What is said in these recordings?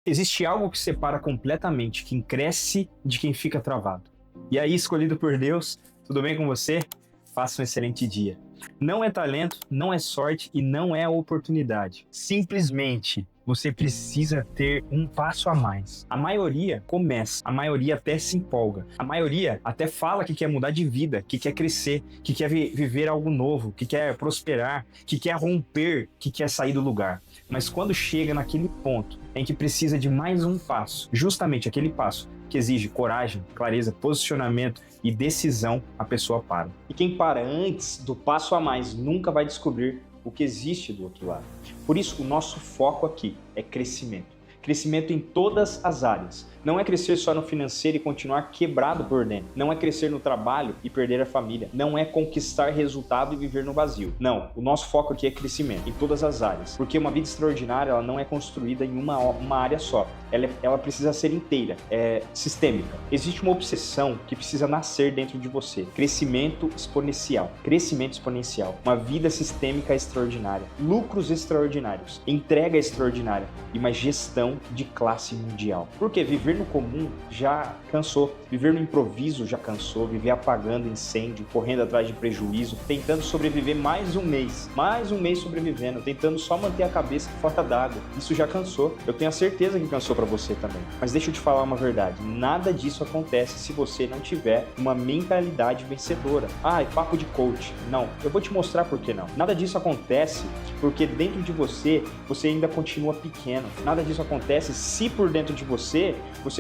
Existe algo que separa completamente quem cresce de quem fica travado. E aí, escolhido por Deus, tudo bem com você? Faça um excelente dia. Não é talento, não é sorte e não é oportunidade. Simplesmente você precisa ter um passo a mais. A maioria começa, a maioria até se empolga, a maioria até fala que quer mudar de vida, que quer crescer, que quer viver algo novo, que quer prosperar, que quer romper, que quer sair do lugar. Mas quando chega naquele ponto em que precisa de mais um passo, justamente aquele passo que exige coragem, clareza, posicionamento e decisão, a pessoa para. E quem para antes do passo a mais nunca vai descobrir o que existe do outro lado. Por isso, o nosso foco aqui é crescimento. Crescimento em todas as áreas. Não é crescer só no financeiro e continuar quebrado por dentro. Não é crescer no trabalho e perder a família. Não é conquistar resultado e viver no vazio. Não, o nosso foco aqui é crescimento em todas as áreas. Porque uma vida extraordinária, ela não é construída em uma área só. Ela precisa ser inteira, sistêmica. Existe uma obsessão que precisa nascer dentro de você. Crescimento exponencial. Crescimento exponencial. Uma vida sistêmica extraordinária. Lucros extraordinários. Entrega extraordinária. E uma gestão de classe mundial. Porque viver no comum já cansou. Viver no improviso já cansou. Viver apagando incêndio, correndo atrás de prejuízo, tentando sobreviver mais um mês sobrevivendo, tentando só manter a cabeça fora d'água. Isso já cansou. Eu tenho a certeza que cansou para você também. Mas deixa eu te falar uma verdade. Nada disso acontece se você não tiver uma mentalidade vencedora. É papo de coach. Não, eu vou te mostrar por que não. Nada disso acontece porque dentro de você ainda continua pequeno. Nada disso acontece se por dentro de você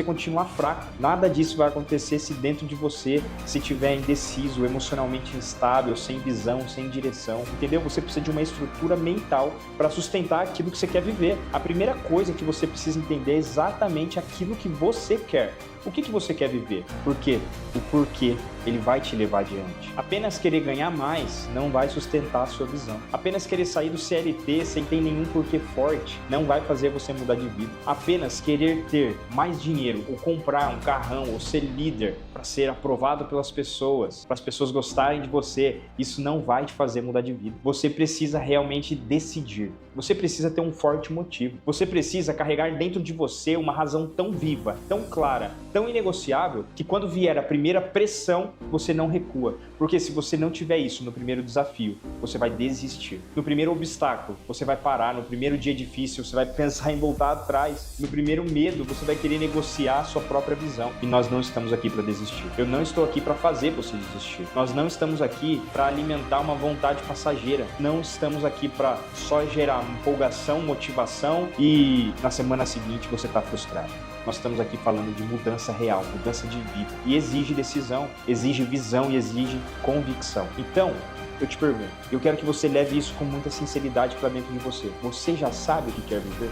continuar fraco. Nada disso vai acontecer se dentro de você se estiver indeciso, emocionalmente instável, sem visão, sem direção. Entendeu? Você precisa de uma estrutura mental para sustentar aquilo que você quer viver. A primeira coisa que você precisa entender é exatamente aquilo que você quer. O que você quer viver? Por quê? O porquê ele vai te levar adiante. Apenas querer ganhar mais não vai sustentar a sua visão. Apenas querer sair do CLT sem ter nenhum porquê forte não vai fazer você mudar de vida. Apenas querer ter mais dinheiro ou comprar um carrão ou ser líder para ser aprovado pelas pessoas, para as pessoas gostarem de você, isso não vai te fazer mudar de vida. Você precisa realmente decidir. Você precisa ter um forte motivo. Você precisa carregar dentro de você uma razão tão viva, tão clara, tão inegociável, que quando vier a primeira pressão, você não recua. Porque se você não tiver isso no primeiro desafio, você vai desistir. No primeiro obstáculo, você vai parar. No primeiro dia difícil, você vai pensar em voltar atrás. No primeiro medo, você vai querer negociar a sua própria visão. E nós não estamos aqui para desistir. Eu não estou aqui para fazer você desistir. Nós não estamos aqui para alimentar uma vontade passageira. Não estamos aqui para só gerar empolgação, motivação e na semana seguinte você está frustrado. Nós estamos aqui falando de mudança real, mudança de vida. E exige decisão, exige visão e exige convicção. Então, eu te pergunto, eu quero que você leve isso com muita sinceridade para dentro de você. Você já sabe o que quer viver?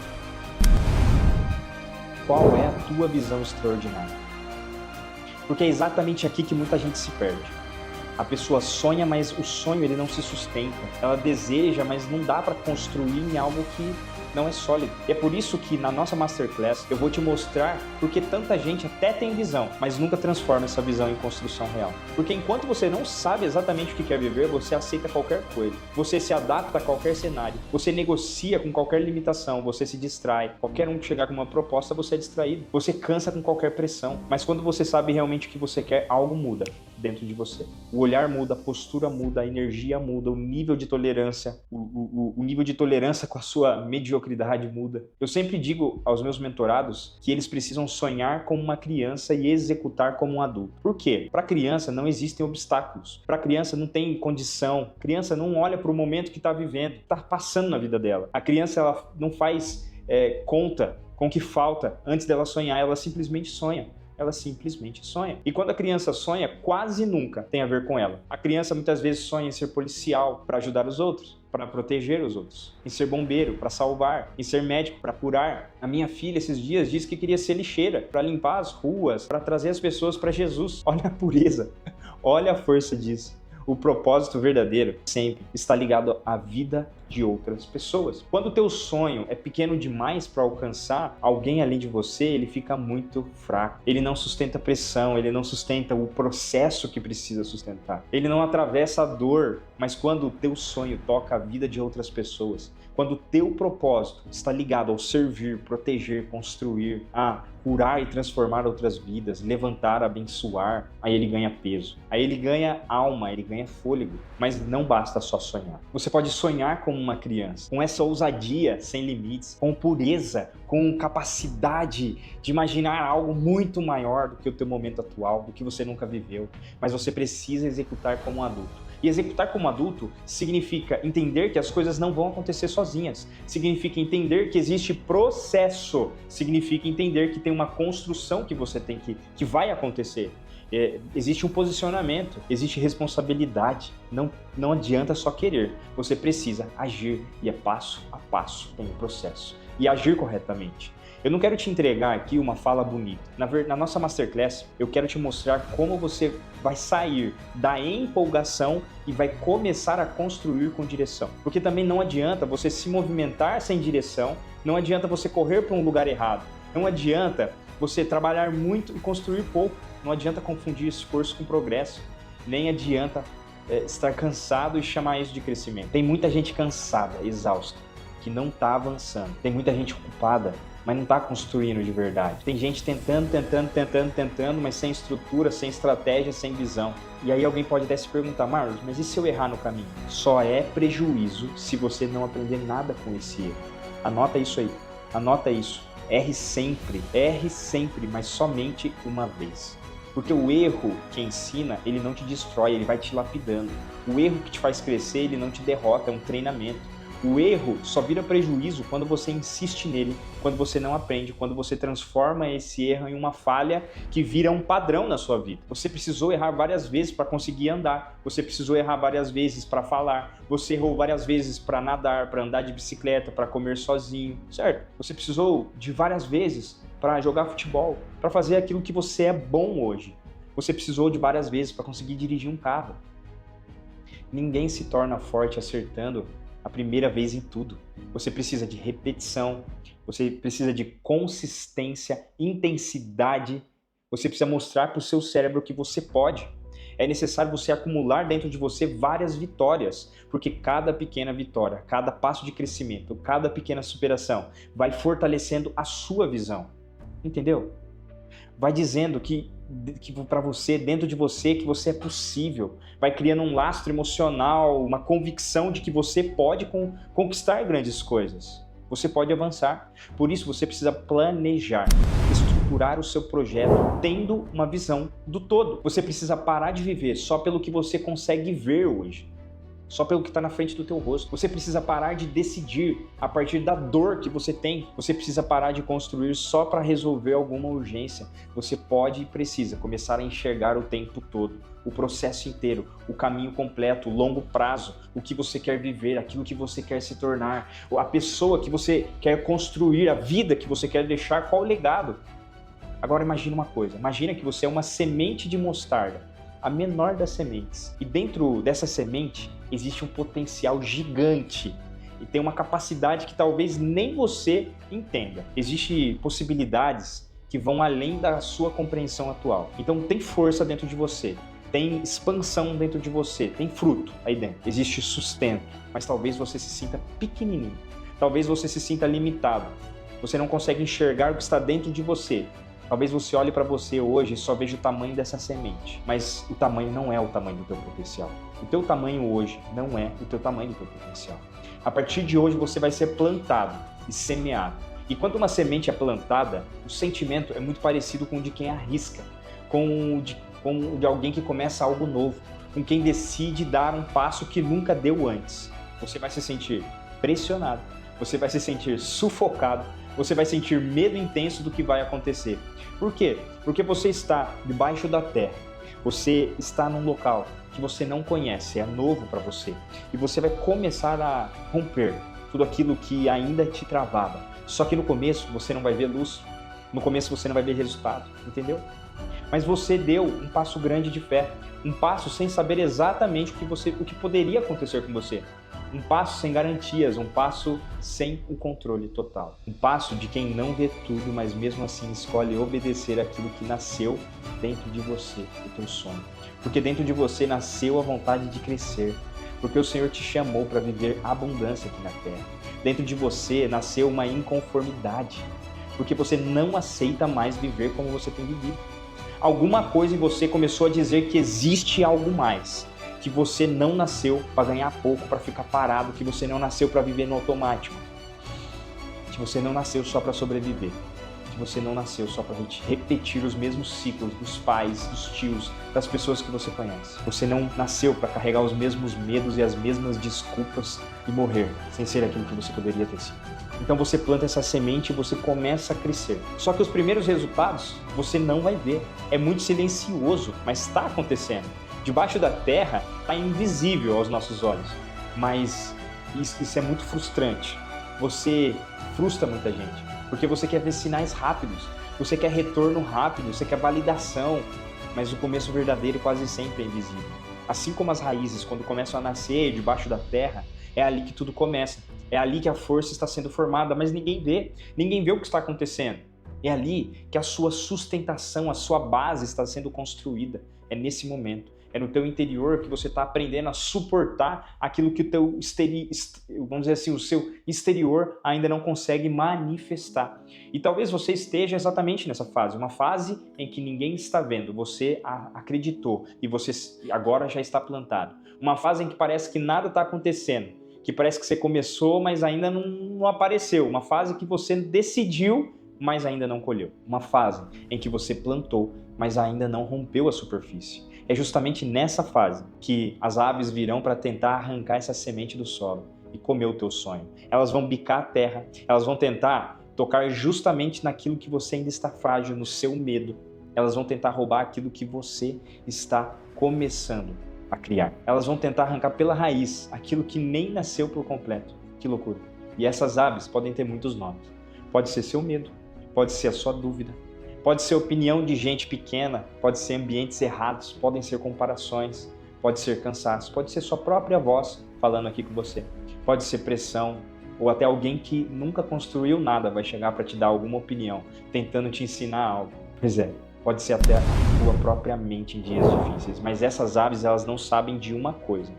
Qual é a tua visão extraordinária? Porque é exatamente aqui que muita gente se perde. A pessoa sonha, mas o sonho ele não se sustenta. Ela deseja, mas não dá para construir em algo que não é sólido. E é por isso que na nossa Masterclass eu vou te mostrar porque tanta gente até tem visão, mas nunca transforma essa visão em construção real. Porque enquanto você não sabe exatamente o que quer viver, você aceita qualquer coisa. Você se adapta a qualquer cenário. Você negocia com qualquer limitação. Você se distrai. Qualquer um que chegar com uma proposta, você é distraído. Você cansa com qualquer pressão. Mas quando você sabe realmente o que você quer, algo muda dentro de você. O olhar muda, a postura muda, a energia muda, o nível de tolerância, o nível de tolerância com a sua mediocridade muda. Eu sempre digo aos meus mentorados que eles precisam sonhar como uma criança e executar como um adulto. Por quê? Para criança não existem obstáculos. Para criança não tem condição. A criança não olha para o momento que está vivendo, está passando na vida dela. A criança ela não faz conta com o que falta antes dela sonhar, ela simplesmente sonha. Ela simplesmente sonha. E quando a criança sonha, quase nunca tem a ver com ela. A criança muitas vezes sonha em ser policial para ajudar os outros, para proteger os outros, em ser bombeiro, para salvar, em ser médico, para curar. A minha filha esses dias disse que queria ser lixeira, para limpar as ruas, para trazer as pessoas para Jesus. Olha a pureza, olha a força disso. O propósito verdadeiro sempre está ligado à vida de outras pessoas. Quando o teu sonho é pequeno demais para alcançar alguém além de você, ele fica muito fraco. Ele não sustenta a pressão, ele não sustenta o processo que precisa sustentar. Ele não atravessa a dor, mas quando o teu sonho toca a vida de outras pessoas, quando o teu propósito está ligado ao servir, proteger, construir, a curar e transformar outras vidas, levantar, abençoar, aí ele ganha peso. Aí ele ganha alma, ele ganha fôlego. Mas não basta só sonhar. Você pode sonhar como uma criança, com essa ousadia sem limites, com pureza, com capacidade de imaginar algo muito maior do que o teu momento atual, do que você nunca viveu. Mas você precisa executar como um adulto. E executar como adulto significa entender que as coisas não vão acontecer sozinhas. Significa entender que existe processo. Significa entender que tem uma construção que você tem que vai acontecer. Existe um posicionamento, existe responsabilidade. Não adianta só querer. Você precisa agir e é passo a passo tem o processo. E agir corretamente. Eu não quero te entregar aqui uma fala bonita. Na nossa Masterclass, eu quero te mostrar como você vai sair da empolgação e vai começar a construir com direção. Porque também não adianta você se movimentar sem direção, não adianta você correr para um lugar errado, não adianta você trabalhar muito e construir pouco, não adianta confundir esforço com progresso, nem adianta estar cansado e chamar isso de crescimento. Tem muita gente cansada, exausta, que não está avançando. Tem muita gente ocupada, mas não está construindo de verdade. Tem gente tentando, mas sem estrutura, sem estratégia, sem visão. E aí alguém pode até se perguntar, Marlos, mas e se eu errar no caminho? Só é prejuízo se você não aprender nada com esse erro. Anota isso aí, anota isso. Erre sempre, mas somente uma vez. Porque o erro que ensina, ele não te destrói, ele vai te lapidando. O erro que te faz crescer, ele não te derrota, é um treinamento. O erro só vira prejuízo quando você insiste nele, quando você não aprende, quando você transforma esse erro em uma falha que vira um padrão na sua vida. Você precisou errar várias vezes para conseguir andar, você precisou errar várias vezes para falar, você errou várias vezes para nadar, para andar de bicicleta, para comer sozinho, certo? Você precisou de várias vezes para jogar futebol, para fazer aquilo que você é bom hoje. Você precisou de várias vezes para conseguir dirigir um carro. Ninguém se torna forte acertando a primeira vez em tudo. Você precisa de repetição, você precisa de consistência, intensidade, você precisa mostrar para o seu cérebro que você pode. É necessário você acumular dentro de você várias vitórias, porque cada pequena vitória, cada passo de crescimento, cada pequena superação vai fortalecendo a sua visão. Entendeu? Vai dizendo que para você, dentro de você, que você é possível. Vai criando um lastro emocional, uma convicção de que você pode conquistar grandes coisas. Você pode avançar. Por isso você precisa planejar, estruturar o seu projeto, tendo uma visão do todo. Você precisa parar de viver só pelo que você consegue ver hoje. Só pelo que está na frente do teu rosto. Você precisa parar de decidir a partir da dor que você tem. Você precisa parar de construir só para resolver alguma urgência. Você pode e precisa começar a enxergar o tempo todo, o processo inteiro, o caminho completo, o longo prazo, o que você quer viver, aquilo que você quer se tornar, a pessoa que você quer construir, a vida que você quer deixar, qual o legado. Agora imagina uma coisa, imagina que você é uma semente de mostarda, a menor das sementes. E dentro dessa semente existe um potencial gigante e tem uma capacidade que talvez nem você entenda. Existem possibilidades que vão além da sua compreensão atual. Então tem força dentro de você, tem expansão dentro de você, tem fruto aí dentro. Existe sustento, mas talvez você se sinta pequenininho. Talvez você se sinta limitado. Você não consegue enxergar o que está dentro de você. Talvez você olhe para você hoje e só veja o tamanho dessa semente, mas o tamanho não é o tamanho do teu potencial. O teu tamanho hoje não é o teu tamanho do teu potencial. A partir de hoje você vai ser plantado e semeado. E quando uma semente é plantada, o sentimento é muito parecido com o de quem arrisca, com o de alguém que começa algo novo, com quem decide dar um passo que nunca deu antes. Você vai se sentir pressionado, você vai se sentir sufocado, você vai sentir medo intenso do que vai acontecer. Por quê? Porque você está debaixo da terra, você está num local que você não conhece, é novo para você. E você vai começar a romper tudo aquilo que ainda te travava. Só que no começo você não vai ver luz, no começo você não vai ver resultado, entendeu? Mas você deu um passo grande de fé, um passo sem saber exatamente o que poderia acontecer com você. Um passo sem garantias, um passo sem o controle total. Um passo de quem não vê tudo, mas mesmo assim escolhe obedecer aquilo que nasceu dentro de você, o teu sonho. Porque dentro de você nasceu a vontade de crescer. Porque o Senhor te chamou para viver abundância aqui na terra. Dentro de você nasceu uma inconformidade. Porque você não aceita mais viver como você tem vivido. Alguma coisa em você começou a dizer que existe algo mais. Que você não nasceu para ganhar pouco, para ficar parado, que você não nasceu para viver no automático, que você não nasceu só para sobreviver, que você não nasceu só para repetir os mesmos ciclos dos pais, dos tios, das pessoas que você conhece. Você não nasceu para carregar os mesmos medos e as mesmas desculpas e morrer sem ser aquilo que você poderia ter sido. Então você planta essa semente e você começa a crescer. Só que os primeiros resultados você não vai ver. É muito silencioso, mas está acontecendo. Debaixo da terra está invisível aos nossos olhos, mas isso é muito frustrante. Você frustra muita gente, porque você quer ver sinais rápidos, você quer retorno rápido, você quer validação, mas o começo verdadeiro quase sempre é invisível. Assim como as raízes, quando começam a nascer debaixo da terra, é ali que tudo começa, é ali que a força está sendo formada, mas ninguém vê o que está acontecendo. É ali que a sua sustentação, a sua base está sendo construída, é nesse momento. É no teu interior que você está aprendendo a suportar aquilo que vamos dizer assim, o seu exterior ainda não consegue manifestar. E talvez você esteja exatamente nessa fase, uma fase em que ninguém está vendo, você acreditou e você agora já está plantado. Uma fase em que parece que nada está acontecendo, que parece que você começou, mas ainda não apareceu. Uma fase que você decidiu, mas ainda não colheu. Uma fase em que você plantou, mas ainda não rompeu a superfície. É justamente nessa fase que as aves virão para tentar arrancar essa semente do solo e comer o teu sonho. Elas vão bicar a terra, elas vão tentar tocar justamente naquilo que você ainda está frágil, no seu medo. Elas vão tentar roubar aquilo que você está começando a criar. Elas vão tentar arrancar pela raiz aquilo que nem nasceu por completo. Que loucura. E essas aves podem ter muitos nomes. Pode ser seu medo, pode ser a sua dúvida, pode ser opinião de gente pequena, pode ser ambientes errados, podem ser comparações, pode ser cansaço, pode ser sua própria voz falando aqui com você, pode ser pressão, ou até alguém que nunca construiu nada vai chegar para te dar alguma opinião, tentando te ensinar algo. Pois é, pode ser até a tua própria mente em dias difíceis, mas essas aves elas não sabem de uma coisa.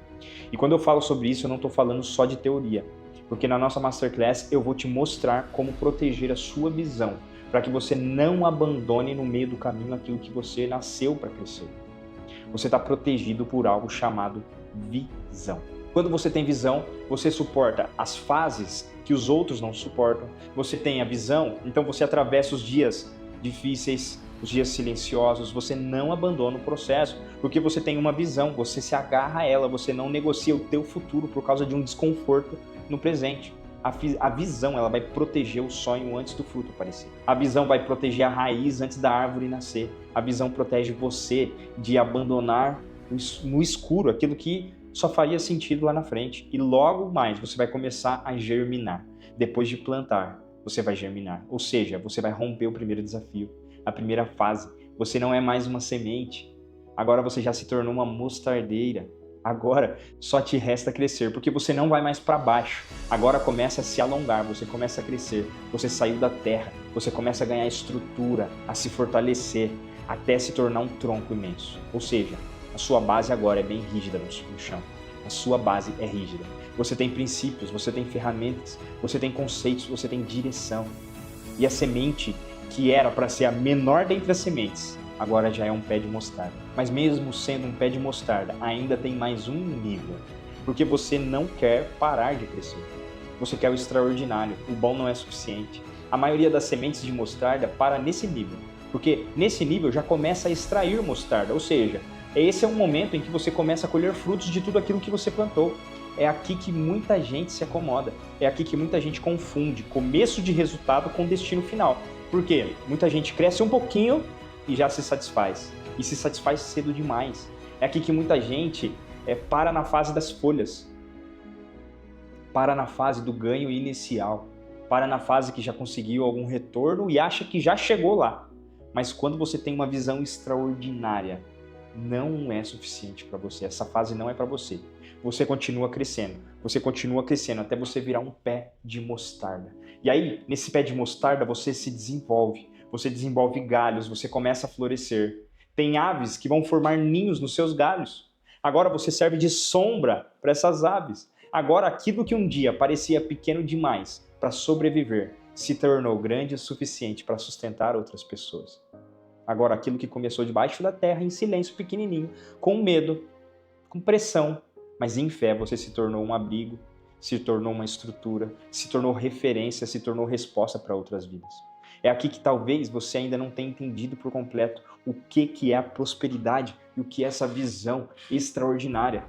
E quando eu falo sobre isso, eu não estou falando só de teoria, porque na nossa Masterclass eu vou te mostrar como proteger a sua visão, para que você não abandone no meio do caminho aquilo que você nasceu para crescer. Você está protegido por algo chamado visão. Quando você tem visão, você suporta as fases que os outros não suportam. Você tem a visão, então você atravessa os dias difíceis, os dias silenciosos, você não abandona o processo, porque você tem uma visão, você se agarra a ela, você não negocia o teu futuro por causa de um desconforto no presente. A visão ela vai proteger o sonho antes do fruto aparecer. A visão vai proteger a raiz antes da árvore nascer. A visão protege você de abandonar no escuro aquilo que só faria sentido lá na frente. E logo mais você vai começar a germinar. Depois de plantar, você vai germinar. Ou seja, você vai romper o primeiro desafio, a primeira fase. Você não é mais uma semente. Agora você já se tornou uma mostardeira. Agora só te resta crescer, porque você não vai mais para baixo. Agora começa a se alongar, você começa a crescer. Você saiu da terra, você começa a ganhar estrutura, a se fortalecer, até se tornar um tronco imenso. Ou seja, a sua base agora é bem rígida no chão. A sua base é rígida. Você tem princípios, você tem ferramentas, você tem conceitos, você tem direção. E a semente, que era para ser a menor dentre as sementes, agora já é um pé de mostarda. Mas mesmo sendo um pé de mostarda, ainda tem mais um nível. Porque você não quer parar de crescer. Você quer o extraordinário, o bom não é suficiente. A maioria das sementes de mostarda para nesse nível. Porque nesse nível já começa a extrair mostarda, ou seja, esse é um momento em que você começa a colher frutos de tudo aquilo que você plantou. É aqui que muita gente se acomoda. É aqui que muita gente confunde começo de resultado com destino final. Por quê? Muita gente cresce um pouquinho e já se satisfaz. E se satisfaz cedo demais. É aqui que muita gente para na fase das folhas. Para na fase do ganho inicial. Para na fase que já conseguiu algum retorno e acha que já chegou lá. Mas quando você tem uma visão extraordinária, não é suficiente para você. Essa fase não é para você. você continua crescendo até você virar um pé de mostarda. E aí, nesse pé de mostarda, você se desenvolve, você desenvolve galhos, você começa a florescer. Tem aves que vão formar ninhos nos seus galhos. Agora você serve de sombra para essas aves. Agora aquilo que um dia parecia pequeno demais para sobreviver, se tornou grande o suficiente para sustentar outras pessoas. Agora aquilo que começou debaixo da terra, em silêncio, pequenininho, com medo, com pressão, mas em fé você se tornou um abrigo, se tornou uma estrutura, se tornou referência, se tornou resposta para outras vidas. É aqui que talvez você ainda não tenha entendido por completo o que é a prosperidade e o que é essa visão extraordinária.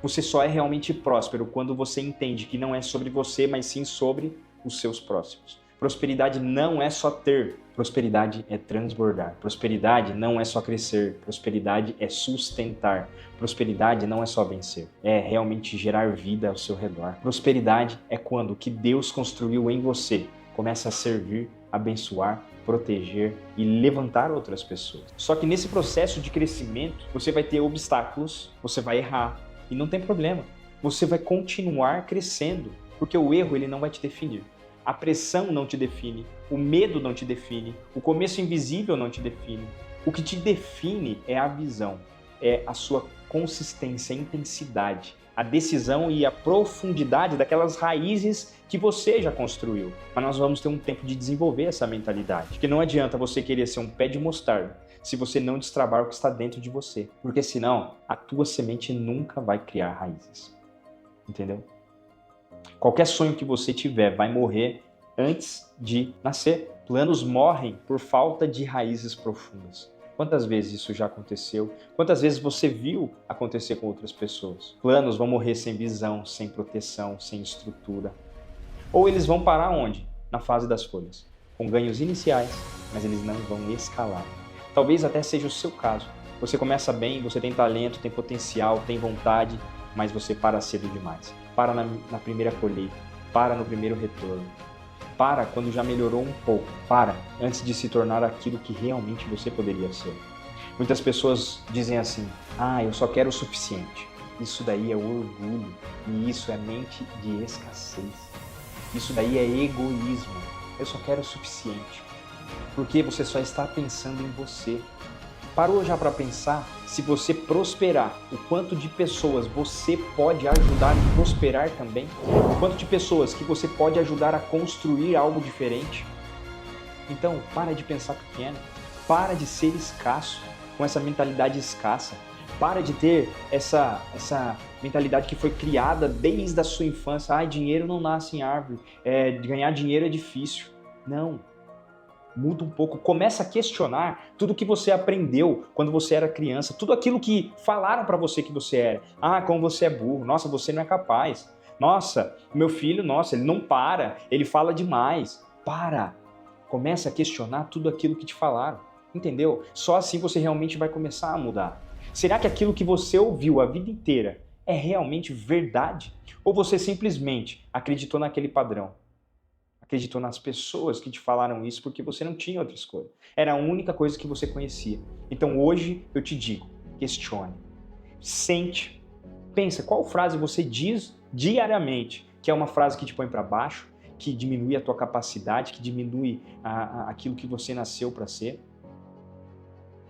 Você só é realmente próspero quando você entende que não é sobre você, mas sim sobre os seus próximos. Prosperidade não é só ter, prosperidade é transbordar. Prosperidade não é só crescer, prosperidade é sustentar. Prosperidade não é só vencer, é realmente gerar vida ao seu redor. Prosperidade é quando o que Deus construiu em você começa a servir, abençoar, proteger e levantar outras pessoas. Só que nesse processo de crescimento, você vai ter obstáculos, você vai errar e não tem problema. Você vai continuar crescendo, porque o erro ele não vai te definir. A pressão não te define, o medo não te define, o começo invisível não te define. O que te define é a visão, é a sua consistência, a intensidade, a decisão e a profundidade daquelas raízes que você já construiu. Mas nós vamos ter um tempo de desenvolver essa mentalidade, porque não adianta você querer ser um pé de mostarda se você não destravar o que está dentro de você, porque senão a tua semente nunca vai criar raízes. Entendeu? Qualquer sonho que você tiver vai morrer antes de nascer. Planos morrem por falta de raízes profundas. Quantas vezes isso já aconteceu? Quantas vezes você viu acontecer com outras pessoas? Planos vão morrer sem visão, sem proteção, sem estrutura. Ou eles vão parar onde? Na fase das folhas. Com ganhos iniciais, mas eles não vão escalar. Talvez até seja o seu caso. Você começa bem, você tem talento, tem potencial, tem vontade, mas você para cedo demais. Para na primeira colheita, para no primeiro retorno, para quando já melhorou um pouco, para antes de se tornar aquilo que realmente você poderia ser. Muitas pessoas dizem assim, eu só quero o suficiente. Isso daí é orgulho e isso é mente de escassez. Isso daí é egoísmo. Eu só quero o suficiente. Porque você só está pensando em você. Parou já para pensar, se você prosperar, o quanto de pessoas você pode ajudar a prosperar também? O quanto de pessoas que você pode ajudar a construir algo diferente? Então, para de pensar pequeno, para de ser escasso, com essa mentalidade escassa. Para de ter essa mentalidade que foi criada desde a sua infância. Dinheiro não nasce em árvore, ganhar dinheiro é difícil. Não. Muda um pouco, começa a questionar tudo que você aprendeu quando você era criança, tudo aquilo que falaram para você que você era. Como você é burro, nossa, você não é capaz. Nossa, o meu filho, nossa, ele não para, ele fala demais. Para! Começa a questionar tudo aquilo que te falaram, entendeu? Só assim você realmente vai começar a mudar. Será que aquilo que você ouviu a vida inteira é realmente verdade? Ou você simplesmente acreditou naquele padrão? Acreditou nas pessoas que te falaram isso porque você não tinha outra escolha. Era a única coisa que você conhecia. Então hoje eu te digo, questione, sente, pensa qual frase você diz diariamente, que é uma frase que te põe para baixo, que diminui a tua capacidade, que diminui aquilo que você nasceu para ser.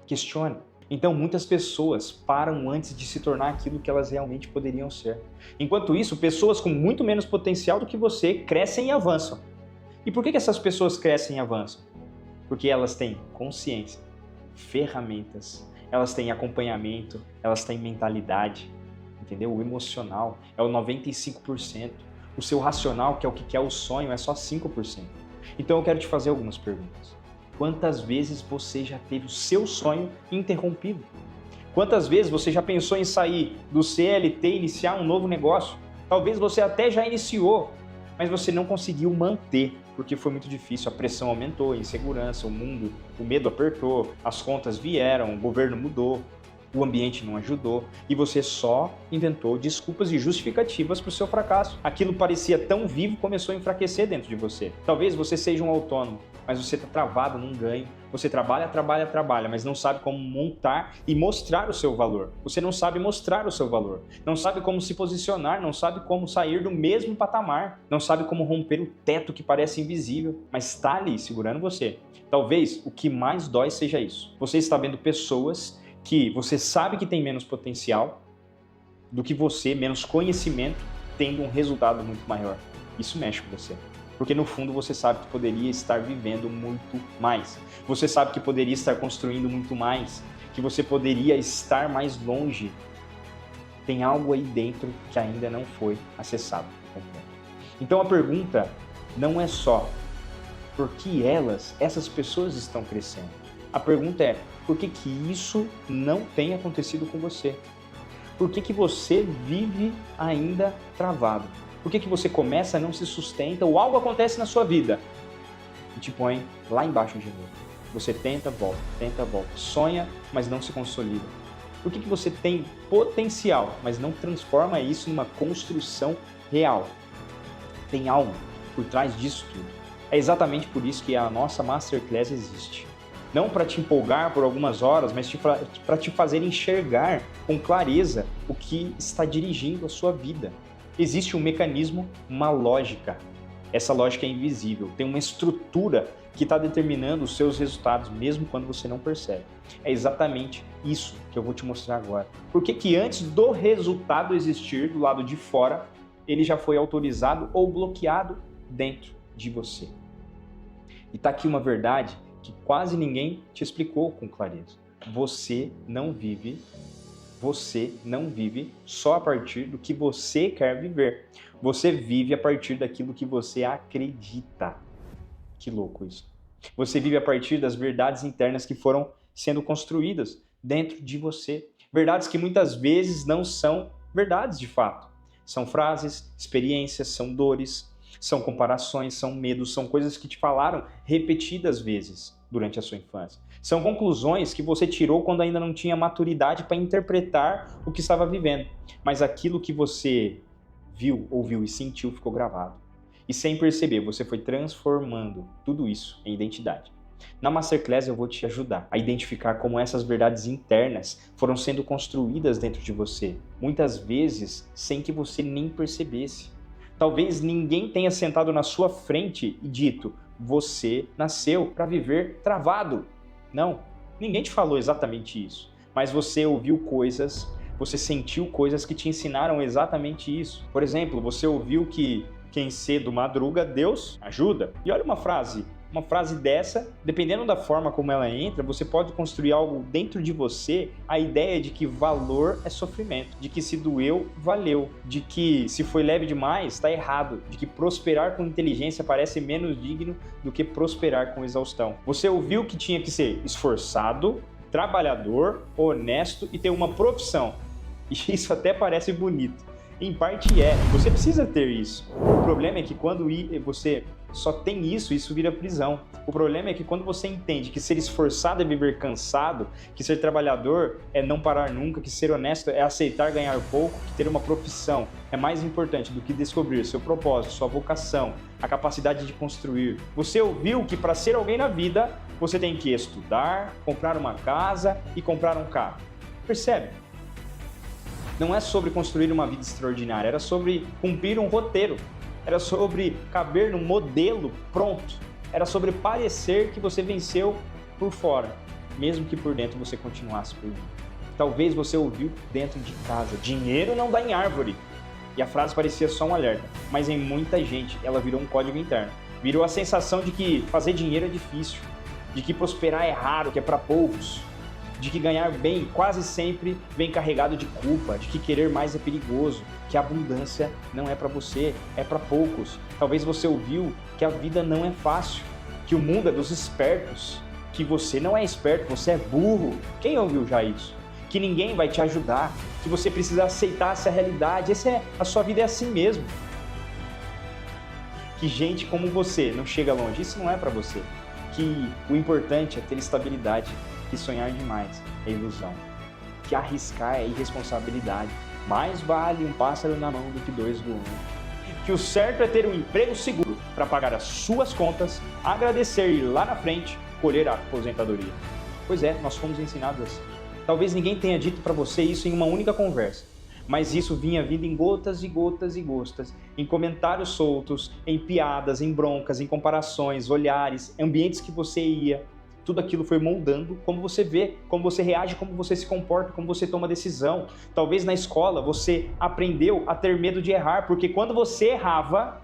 Questione. Então muitas pessoas param antes de se tornar aquilo que elas realmente poderiam ser. Enquanto isso, pessoas com muito menos potencial do que você crescem e avançam. E por que essas pessoas crescem e avançam? Porque elas têm consciência, ferramentas, elas têm acompanhamento, elas têm mentalidade, entendeu? O emocional é o 95%. O seu racional, que é o que quer o sonho, é só 5%. Então eu quero te fazer algumas perguntas. Quantas vezes você já teve o seu sonho interrompido? Quantas vezes você já pensou em sair do CLT e iniciar um novo negócio? Talvez você até já iniciou, mas você não conseguiu manter, porque foi muito difícil, a pressão aumentou, a insegurança, o medo apertou, as contas vieram, o governo mudou, o ambiente não ajudou e você só inventou desculpas e justificativas para o seu fracasso. Aquilo parecia tão vivo, começou a enfraquecer dentro de você. Talvez você seja um autônomo mas você está travado num ganho. Você trabalha, trabalha, trabalha, mas não sabe como montar e mostrar o seu valor. Você não sabe mostrar o seu valor. Não sabe como se posicionar, não sabe como sair do mesmo patamar. Não sabe como romper o teto que parece invisível, mas está ali segurando você. Talvez o que mais dói seja isso. Você está vendo pessoas que você sabe que tem menos potencial do que você, menos conhecimento, tendo um resultado muito maior. Isso mexe com você. Porque no fundo você sabe que poderia estar vivendo muito mais. Você sabe que poderia estar construindo muito mais. Que você poderia estar mais longe. Tem algo aí dentro que ainda não foi acessado. Então a pergunta não é só por que essas pessoas estão crescendo. A pergunta é por que isso não tem acontecido com você? Por que você vive ainda travado? Por que você começa a não se sustenta ou algo acontece na sua vida e te põe lá embaixo de novo? Você tenta, volta, sonha, mas não se consolida. Por que você tem potencial, mas não transforma isso numa construção real? Tem algo por trás disso tudo. É exatamente por isso que a nossa Masterclass existe. Não para te empolgar por algumas horas, mas para te fazer enxergar com clareza o que está dirigindo a sua vida. Existe um mecanismo, uma lógica. Essa lógica é invisível, tem uma estrutura que está determinando os seus resultados, mesmo quando você não percebe. É exatamente isso que eu vou te mostrar agora. Por que antes do resultado existir do lado de fora, ele já foi autorizado ou bloqueado dentro de você? E está aqui uma verdade que quase ninguém te explicou com clareza. Você não vive só a partir do que você quer viver. Você vive a partir daquilo que você acredita. Que louco isso. Você vive a partir das verdades internas que foram sendo construídas dentro de você. Verdades que muitas vezes não são verdades de fato. São frases, experiências, são dores, são comparações, são medos, são coisas que te falaram repetidas vezes durante a sua infância. São conclusões que você tirou quando ainda não tinha maturidade para interpretar o que estava vivendo. Mas aquilo que você viu, ouviu e sentiu ficou gravado. E sem perceber, você foi transformando tudo isso em identidade. Na Masterclass eu vou te ajudar a identificar como essas verdades internas foram sendo construídas dentro de você, muitas vezes sem que você nem percebesse. Talvez ninguém tenha sentado na sua frente e dito: você nasceu para viver travado. Não, ninguém te falou exatamente isso, mas você ouviu coisas, você sentiu coisas que te ensinaram exatamente isso. Por exemplo, você ouviu que quem cedo madruga, Deus ajuda. E olha uma frase dessa, dependendo da forma como ela entra, você pode construir algo dentro de você, a ideia de que valor é sofrimento, de que se doeu, valeu, de que se foi leve demais, está errado, de que prosperar com inteligência parece menos digno do que prosperar com exaustão. Você ouviu que tinha que ser esforçado, trabalhador, honesto e ter uma profissão. E isso até parece bonito. Em parte é, você precisa ter isso. O problema é que quando você só tem isso, isso vira prisão. O problema é que quando você entende que ser esforçado é viver cansado, que ser trabalhador é não parar nunca, que ser honesto é aceitar ganhar pouco, que ter uma profissão é mais importante do que descobrir seu propósito, sua vocação, a capacidade de construir. Você ouviu que para ser alguém na vida, você tem que estudar, comprar uma casa e comprar um carro. Percebe? Não é sobre construir uma vida extraordinária, era sobre cumprir um roteiro, era sobre caber num modelo pronto, era sobre parecer que você venceu por fora, mesmo que por dentro você continuasse perdendo. Talvez você ouviu dentro de casa: dinheiro não dá em árvore. E a frase parecia só um alerta, mas em muita gente ela virou um código interno. Virou a sensação de que fazer dinheiro é difícil, de que prosperar é raro, que é para poucos, de que ganhar bem quase sempre vem carregado de culpa, de que querer mais é perigoso, que a abundância não é para você, é para poucos. Talvez você ouviu que a vida não é fácil, que o mundo é dos espertos, que você não é esperto, você é burro. Quem ouviu já isso? Que ninguém vai te ajudar, que você precisa aceitar essa realidade, a sua vida é assim mesmo. Que gente como você não chega longe, isso não é para você. Que o importante é ter estabilidade, que sonhar demais é ilusão, que arriscar é irresponsabilidade. Mais vale um pássaro na mão do que dois voando. Que o certo é ter um emprego seguro, para pagar as suas contas, agradecer e lá na frente colher a aposentadoria. Pois é, nós fomos ensinados assim. Talvez ninguém tenha dito para você isso em uma única conversa, mas isso vinha vindo em gotas e gotas e gotas, em comentários soltos, em piadas, em broncas, em comparações, olhares, ambientes que você ia. Tudo aquilo foi moldando como você vê, como você reage, como você se comporta, como você toma decisão. Talvez na escola você aprendeu a ter medo de errar, porque quando você errava,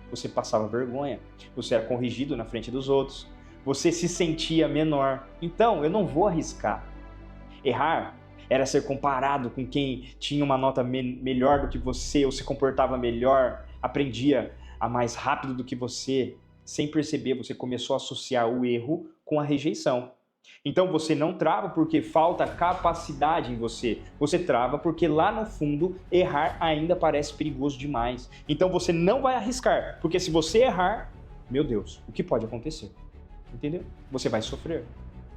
você passava vergonha, você era corrigido na frente dos outros, você se sentia menor. Então, eu não vou arriscar. Errar era ser comparado com quem tinha uma nota melhor do que você, ou se comportava melhor, aprendia a mais rápido do que você. Sem perceber, você começou a associar o erro com a rejeição. Então você não trava porque falta capacidade em você. Você trava porque lá no fundo, errar ainda parece perigoso demais. Então você não vai arriscar, porque se você errar, meu Deus, o que pode acontecer? Entendeu? Você vai sofrer.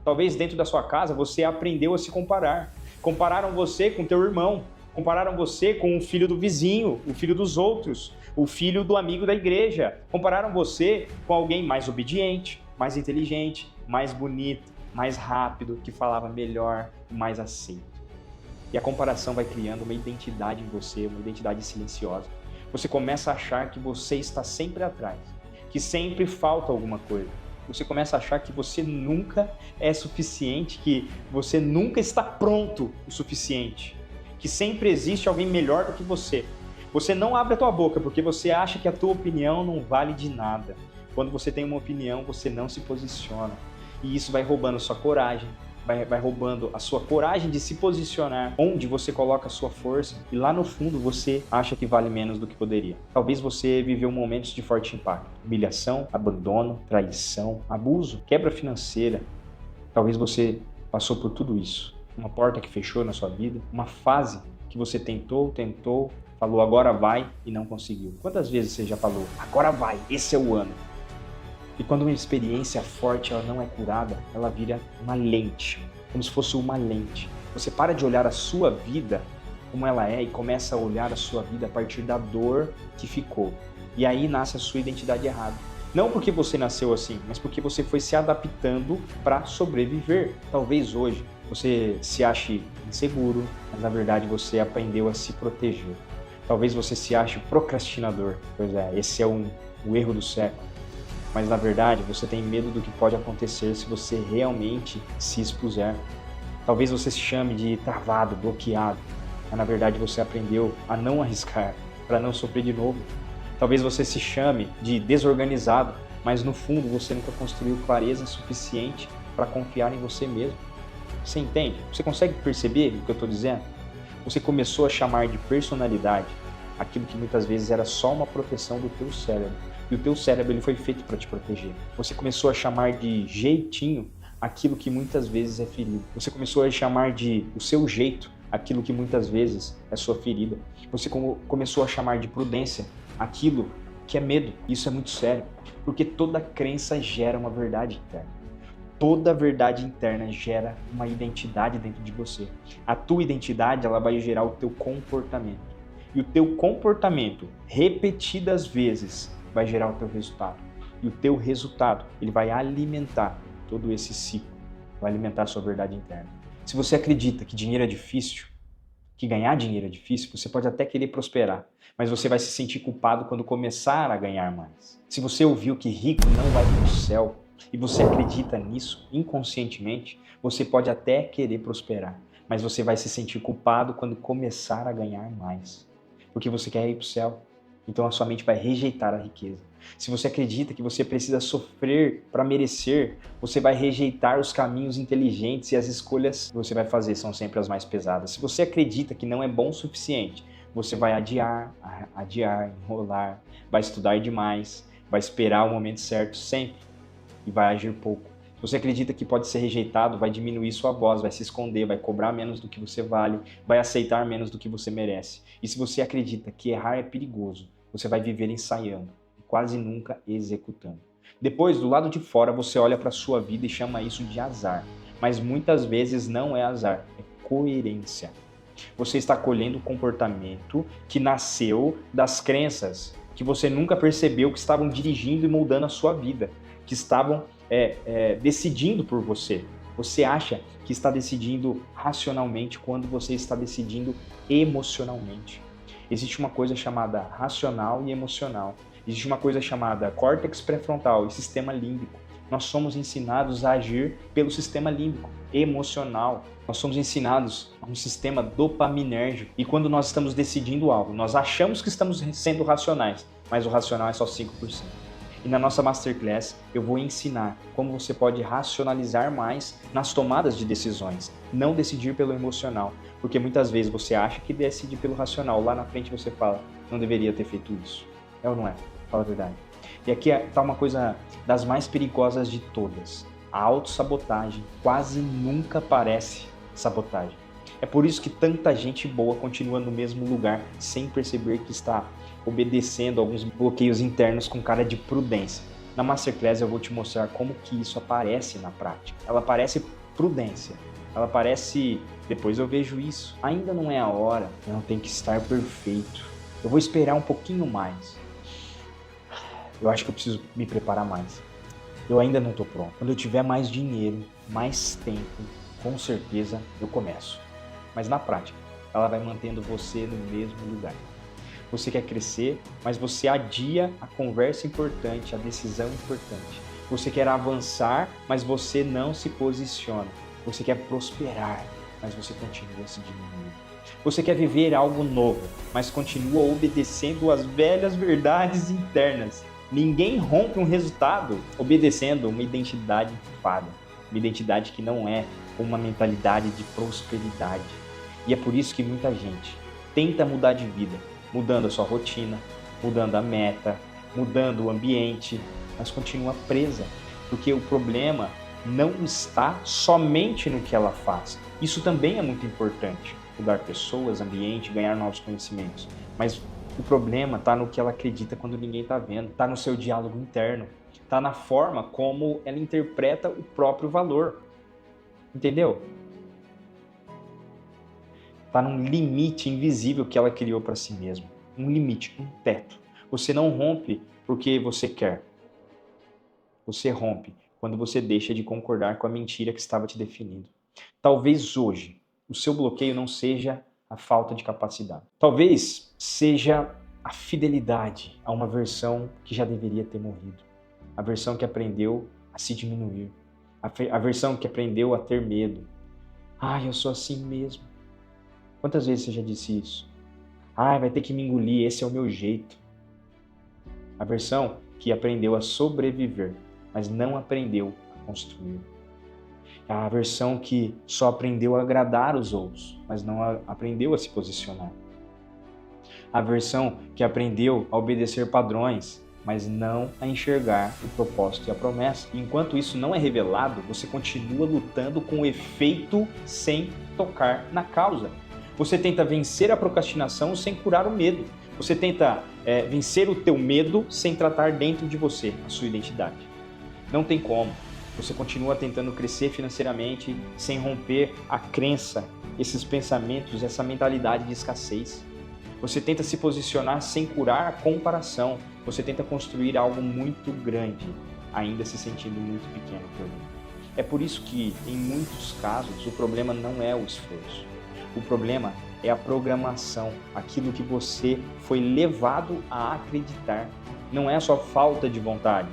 Talvez dentro da sua casa você aprendeu a se comparar. Compararam você com teu irmão. Compararam você com o filho do vizinho, o filho dos outros, o filho do amigo da igreja. Compararam você com alguém mais obediente, mais inteligente, mais bonito, mais rápido, que falava melhor, mais aceito. E a comparação vai criando uma identidade em você, uma identidade silenciosa. Você começa a achar que você está sempre atrás, que sempre falta alguma coisa. Você começa a achar que você nunca é suficiente, que você nunca está pronto o suficiente, que sempre existe alguém melhor do que você. Você não abre a tua boca porque você acha que a tua opinião não vale de nada. Quando você tem uma opinião, você não se posiciona. E isso vai roubando a sua coragem, vai roubando a sua coragem de se posicionar, onde você coloca a sua força, e lá no fundo você acha que vale menos do que poderia. Talvez você viveu momentos de forte impacto, humilhação, abandono, traição, abuso, quebra financeira. Talvez você passou por tudo isso. Uma porta que fechou na sua vida, uma fase que você tentou, falou agora vai e não conseguiu. Quantas vezes você já falou, agora vai, esse é o ano? E quando uma experiência forte ela não é curada, ela vira uma lente, como se fosse uma lente. Você para de olhar a sua vida como ela é e começa a olhar a sua vida a partir da dor que ficou. E aí nasce a sua identidade errada. Não porque você nasceu assim, mas porque você foi se adaptando para sobreviver. Talvez hoje você se ache inseguro, mas na verdade você aprendeu a se proteger. Talvez você se ache procrastinador. Pois é, esse é o erro do século. Mas na verdade você tem medo do que pode acontecer se você realmente se expuser. Talvez você se chame de travado, bloqueado, mas na verdade você aprendeu a não arriscar, para não sofrer de novo. Talvez você se chame de desorganizado, mas no fundo você nunca construiu clareza suficiente para confiar em você mesmo. Você entende? Você consegue perceber o que eu estou dizendo? Você começou a chamar de personalidade aquilo que muitas vezes era só uma proteção do teu cérebro. E o teu cérebro ele foi feito para te proteger. Você começou a chamar de jeitinho aquilo que muitas vezes é ferido. Você começou a chamar de o seu jeito aquilo que muitas vezes é sua ferida. Você começou a chamar de prudência aquilo que é medo. Isso é muito sério, porque toda crença gera uma verdade interna. Toda verdade interna gera uma identidade dentro de você. A tua identidade ela vai gerar o teu comportamento. E o teu comportamento, repetidas vezes, vai gerar o teu resultado. E o teu resultado, ele vai alimentar todo esse ciclo, vai alimentar a sua verdade interna. Se você acredita que dinheiro é difícil, que ganhar dinheiro é difícil, você pode até querer prosperar, mas você vai se sentir culpado quando começar a ganhar mais. Se você ouviu que rico não vai para o céu, e você acredita nisso inconscientemente, você pode até querer prosperar, mas você vai se sentir culpado quando começar a ganhar mais, porque você quer ir para o céu. Então a sua mente vai rejeitar a riqueza. Se você acredita que você precisa sofrer para merecer, você vai rejeitar os caminhos inteligentes e as escolhas que você vai fazer são sempre as mais pesadas. Se você acredita que não é bom o suficiente, você vai adiar, enrolar, vai estudar demais, vai esperar o momento certo sempre e vai agir pouco. Se você acredita que pode ser rejeitado, vai diminuir sua voz, vai se esconder, vai cobrar menos do que você vale, vai aceitar menos do que você merece. E se você acredita que errar é perigoso, você vai viver ensaiando e quase nunca executando. Depois, do lado de fora, você olha para a sua vida e chama isso de azar. Mas muitas vezes não é azar, é coerência. Você está colhendo o comportamento que nasceu das crenças que você nunca percebeu que estavam dirigindo e moldando a sua vida, que estavam decidindo por você. Você acha que está decidindo racionalmente quando você está decidindo emocionalmente. Existe uma coisa chamada racional e emocional. Existe uma coisa chamada córtex pré-frontal e sistema límbico. Nós somos ensinados a agir pelo sistema límbico, emocional. Nós somos ensinados a um sistema dopaminérgico. E quando nós estamos decidindo algo, nós achamos que estamos sendo racionais, mas o racional é só 5%. E na nossa Masterclass eu vou ensinar como você pode racionalizar mais nas tomadas de decisões, não decidir pelo emocional. Porque muitas vezes você acha que decide pelo racional, lá na frente você fala, não deveria ter feito isso. É ou não é? Fala a verdade. E aqui está uma coisa das mais perigosas de todas. A autossabotagem quase nunca parece sabotagem. É por isso que tanta gente boa continua no mesmo lugar sem perceber que está obedecendo alguns bloqueios internos com cara de prudência. Na Masterclass eu vou te mostrar como que isso aparece na prática. Ela parece prudência, ela parece, depois eu vejo isso. Ainda não é a hora, eu não tenho que estar perfeito. Eu vou esperar um pouquinho mais. Eu acho que eu preciso me preparar mais. Eu ainda não estou pronto. Quando eu tiver mais dinheiro, mais tempo, com certeza eu começo. Mas na prática, ela vai mantendo você no mesmo lugar. Você quer crescer, mas você adia a conversa importante, a decisão importante. Você quer avançar, mas você não se posiciona. Você quer prosperar, mas você continua se diminuindo. Você quer viver algo novo, mas continua obedecendo às velhas verdades internas. Ninguém rompe um resultado obedecendo uma identidade falha, uma identidade que não é uma mentalidade de prosperidade. E é por isso que muita gente tenta mudar de vida, mudando a sua rotina, mudando a meta, mudando o ambiente, mas continua presa, porque o problema não está somente no que ela faz. Isso também é muito importante, mudar pessoas, ambiente, ganhar novos conhecimentos, mas o problema está no que ela acredita quando ninguém está vendo, está no seu diálogo interno, está na forma como ela interpreta o próprio valor, entendeu? Está num limite invisível que ela criou para si mesma. Um limite, um teto. Você não rompe porque você quer. Você rompe quando você deixa de concordar com a mentira que estava te definindo. Talvez hoje o seu bloqueio não seja a falta de capacidade. Talvez seja a fidelidade a uma versão que já deveria ter morrido. A versão que aprendeu a se diminuir. A versão que aprendeu a ter medo. Eu sou assim mesmo. Quantas vezes você já disse isso? Vai ter que me engolir, esse é o meu jeito. A versão que aprendeu a sobreviver, mas não aprendeu a construir. A versão que só aprendeu a agradar os outros, mas não aprendeu a se posicionar. A versão que aprendeu a obedecer padrões, mas não a enxergar o propósito e a promessa. E enquanto isso não é revelado, você continua lutando com o efeito sem tocar na causa. Você tenta vencer a procrastinação sem curar o medo. Você tenta vencer o teu medo sem tratar dentro de você a sua identidade. Não tem como. Você continua tentando crescer financeiramente sem romper a crença, esses pensamentos, essa mentalidade de escassez. Você tenta se posicionar sem curar a comparação. Você tenta construir algo muito grande, ainda se sentindo muito pequeno por mim. É por isso que, em muitos casos, o problema não é o esforço. O problema é a programação, aquilo que você foi levado a acreditar. Não é só falta de vontade,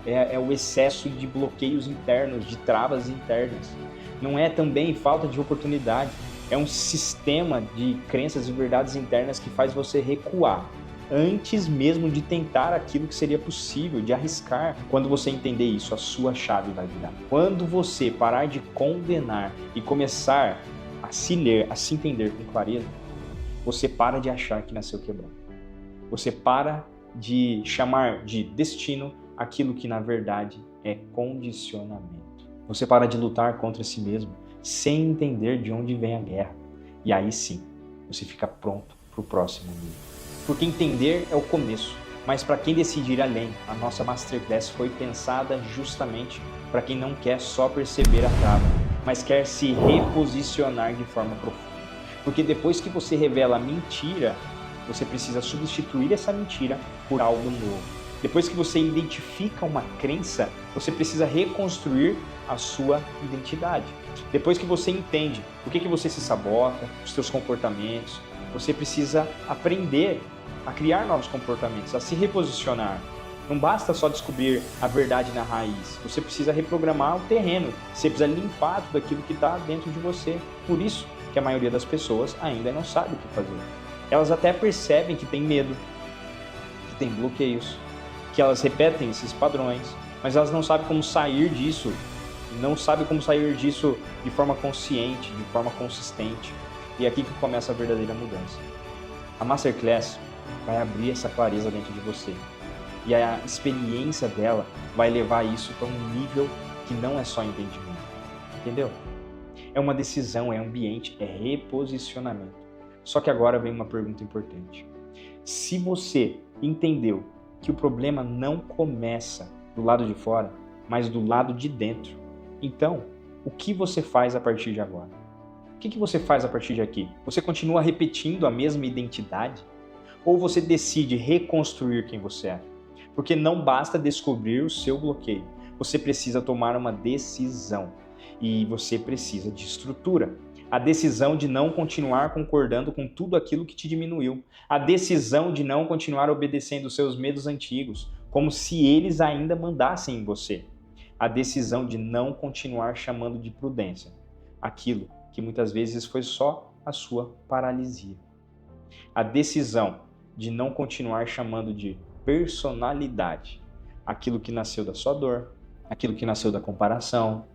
é o excesso de bloqueios internos, de travas internas. Não é também falta de oportunidade, é um sistema de crenças e verdades internas que faz você recuar antes mesmo de tentar aquilo que seria possível, de arriscar. Quando você entender isso, a sua chave vai virar. Quando você parar de condenar e começar a se ler, a se entender com clareza, você para de achar que nasceu quebrado. Você para de chamar de destino aquilo que na verdade é condicionamento. Você para de lutar contra si mesmo sem entender de onde vem a guerra. E aí sim, você fica pronto para o próximo nível. Porque entender é o começo, mas para quem decidir além, a nossa Masterclass foi pensada justamente para quem não quer só perceber a trava, mas quer se reposicionar de forma profunda. Porque depois que você revela a mentira, você precisa substituir essa mentira por algo novo. Depois que você identifica uma crença, você precisa reconstruir a sua identidade. Depois que você entende por que você se sabota, os seus comportamentos, você precisa aprender a criar novos comportamentos, a se reposicionar. Não basta só descobrir a verdade na raiz, você precisa reprogramar o terreno, você precisa limpar tudo aquilo que está dentro de você. Por isso que a maioria das pessoas ainda não sabe o que fazer. Elas até percebem que tem medo, que tem bloqueios, que elas repetem esses padrões, mas elas não sabem como sair disso, não sabem como sair disso de forma consciente, de forma consistente. E é aqui que começa a verdadeira mudança. A Masterclass vai abrir essa clareza dentro de você. E a experiência dela vai levar isso para um nível que não é só entendimento. Entendeu? É uma decisão, é ambiente, é reposicionamento. Só que agora vem uma pergunta importante. Se você entendeu que o problema não começa do lado de fora, mas do lado de dentro, então, o que você faz a partir de agora? O que você faz a partir de aqui? Você continua repetindo a mesma identidade? Ou você decide reconstruir quem você é? Porque não basta descobrir o seu bloqueio. Você precisa tomar uma decisão. E você precisa de estrutura. A decisão de não continuar concordando com tudo aquilo que te diminuiu. A decisão de não continuar obedecendo os seus medos antigos, como se eles ainda mandassem em você. A decisão de não continuar chamando de prudência aquilo que muitas vezes foi só a sua paralisia. A decisão de não continuar chamando de personalidade aquilo que nasceu da sua dor, aquilo que nasceu da comparação,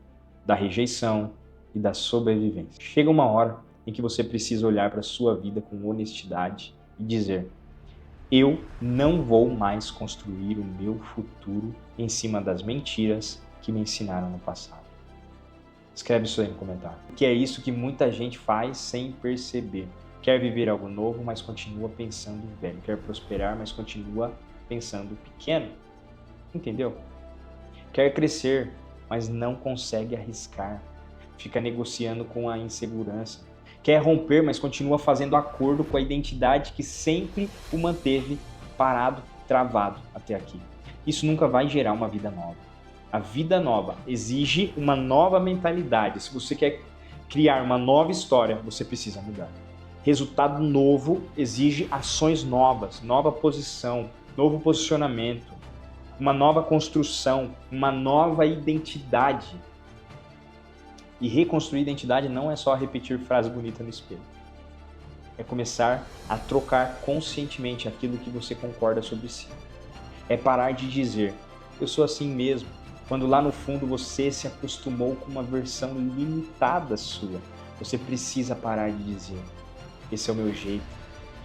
da rejeição e da sobrevivência. Chega uma hora em que você precisa olhar para a sua vida com honestidade e dizer: eu não vou mais construir o meu futuro em cima das mentiras que me ensinaram no passado. Escreve isso aí no comentário. Que é isso que muita gente faz sem perceber. Quer viver algo novo, mas continua pensando velho. Quer prosperar, mas continua pensando pequeno. Entendeu? Quer crescer, mas não consegue arriscar. Fica negociando com a insegurança. Quer romper, mas continua fazendo acordo com a identidade que sempre o manteve parado, travado até aqui. Isso nunca vai gerar uma vida nova. A vida nova exige uma nova mentalidade. Se você quer criar uma nova história, você precisa mudar. Resultado novo exige ações novas, nova posição, novo posicionamento, uma nova construção, uma nova identidade. E reconstruir identidade não é só repetir frase bonita no espelho. É começar a trocar conscientemente aquilo que você concorda sobre si. É parar de dizer, eu sou assim mesmo, quando lá no fundo você se acostumou com uma versão limitada sua. Você precisa parar de dizer, esse é o meu jeito.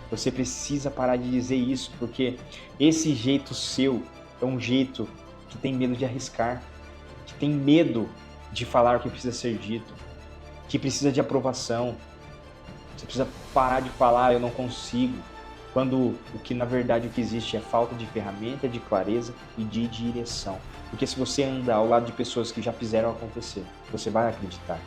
Você precisa parar de dizer isso, porque esse jeito seu é um jeito que tem medo de arriscar, que tem medo de falar o que precisa ser dito, que precisa de aprovação. Você precisa parar de falar, eu não consigo, quando o que na verdade o que existe é falta de ferramenta, de clareza e de direção. Porque se você anda ao lado de pessoas que já fizeram acontecer, você vai acreditar.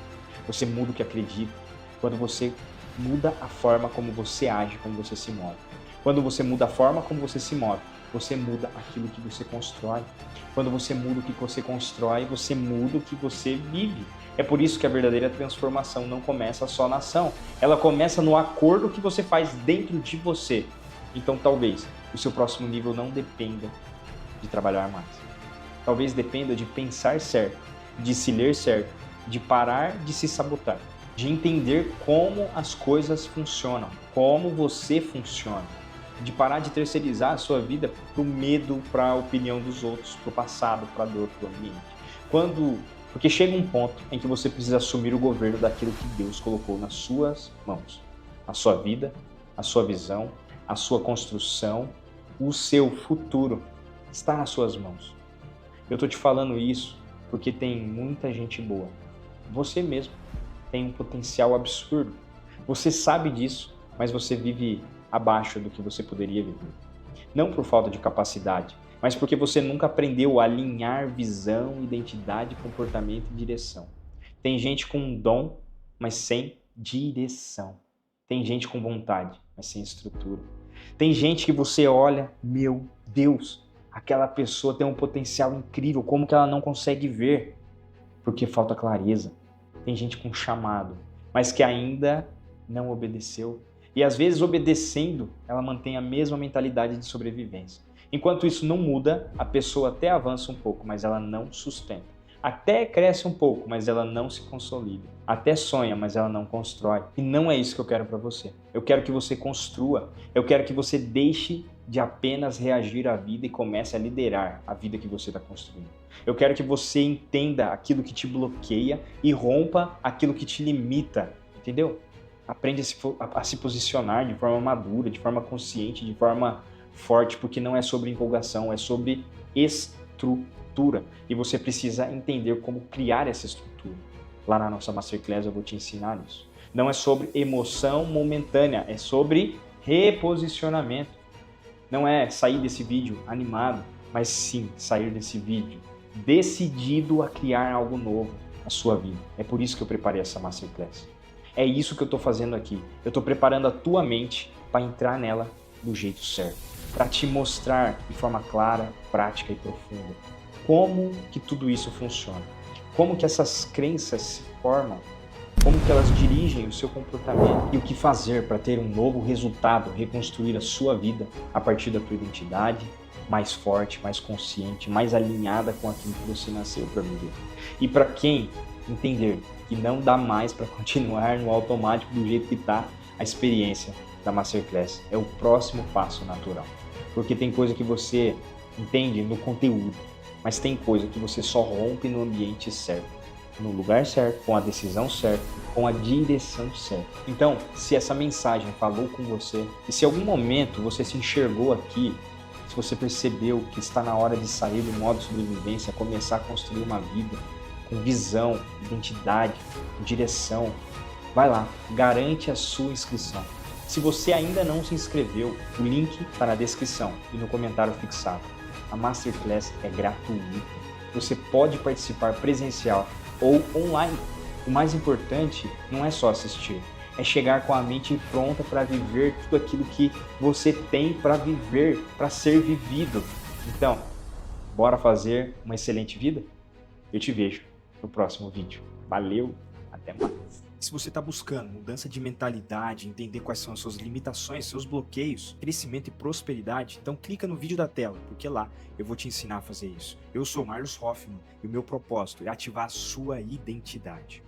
Você muda o que acredita. Quando você muda a forma como você age, como você se move. Quando você muda a forma como você se move, você muda aquilo que você constrói. Quando você muda o que você constrói, você muda o que você vive. É por isso que a verdadeira transformação não começa só na ação. Ela começa no acordo que você faz dentro de você. Então talvez o seu próximo nível não dependa de trabalhar mais. Talvez dependa de pensar certo, de se ler certo, de parar de se sabotar, de entender como as coisas funcionam, como você funciona, de parar de terceirizar a sua vida para o medo, para a opinião dos outros, para o passado, para a dor, para o ambiente. Porque chega um ponto em que você precisa assumir o governo daquilo que Deus colocou nas suas mãos. A sua vida, a sua visão, a sua construção, o seu futuro está nas suas mãos. Eu estou te falando isso porque tem muita gente boa. Você mesmo tem um potencial absurdo. Você sabe disso, mas você vive abaixo do que você poderia viver. Não por falta de capacidade, mas porque você nunca aprendeu a alinhar visão, identidade, comportamento e direção. Tem gente com um dom, mas sem direção. Tem gente com vontade, mas sem estrutura. Tem gente que você olha, meu Deus, aquela pessoa tem um potencial incrível, como que ela não consegue ver? Porque falta clareza. Tem gente com chamado, mas que ainda não obedeceu. E às vezes obedecendo, ela mantém a mesma mentalidade de sobrevivência. Enquanto isso não muda, a pessoa até avança um pouco, mas ela não sustenta. Até cresce um pouco, mas ela não se consolida. Até sonha, mas ela não constrói. E não é isso que eu quero para você. Eu quero que você construa. Eu quero que você deixe de apenas reagir à vida e comece a liderar a vida que você está construindo. Eu quero que você entenda aquilo que te bloqueia e rompa aquilo que te limita, entendeu? Aprende a se posicionar de forma madura, de forma consciente, de forma forte, porque não é sobre empolgação, é sobre estrutura. E você precisa entender como criar essa estrutura. Lá na nossa Masterclass eu vou te ensinar isso. Não é sobre emoção momentânea, é sobre reposicionamento. Não é sair desse vídeo animado, mas sim sair desse vídeo decidido a criar algo novo na sua vida. É por isso que eu preparei essa Masterclass. É isso que eu estou fazendo aqui. Eu estou preparando a tua mente para entrar nela do jeito certo. Para te mostrar de forma clara, prática e profunda como que tudo isso funciona. Como que essas crenças se formam. Como que elas dirigem o seu comportamento e o que fazer para ter um novo resultado, reconstruir a sua vida a partir da tua identidade, mais forte, mais consciente, mais alinhada com aquilo que você nasceu para viver. E para quem entender que não dá mais para continuar no automático do jeito que está, a experiência da Masterclass é o próximo passo natural. Porque tem coisa que você entende no conteúdo, mas tem coisa que você só rompe no ambiente certo, no lugar certo, com a decisão certa, com a direção certa. Então, se essa mensagem falou com você, e se em algum momento você se enxergou aqui, se você percebeu que está na hora de sair do modo sobrevivência, começar a construir uma vida com visão, identidade, direção, vai lá, garante a sua inscrição. Se você ainda não se inscreveu, o link está na descrição e no comentário fixado. A Masterclass é gratuita. Você pode participar presencial ou online. O mais importante não é só assistir, é chegar com a mente pronta para viver tudo aquilo que você tem para viver, para ser vivido. Então, bora fazer uma excelente vida? Eu te vejo no próximo vídeo. Valeu, até mais. Se você está buscando mudança de mentalidade, entender quais são as suas limitações, seus bloqueios, crescimento e prosperidade, então clica no vídeo da tela, porque lá eu vou te ensinar a fazer isso. Eu sou Marlos Hoffman e o meu propósito é ativar a sua identidade.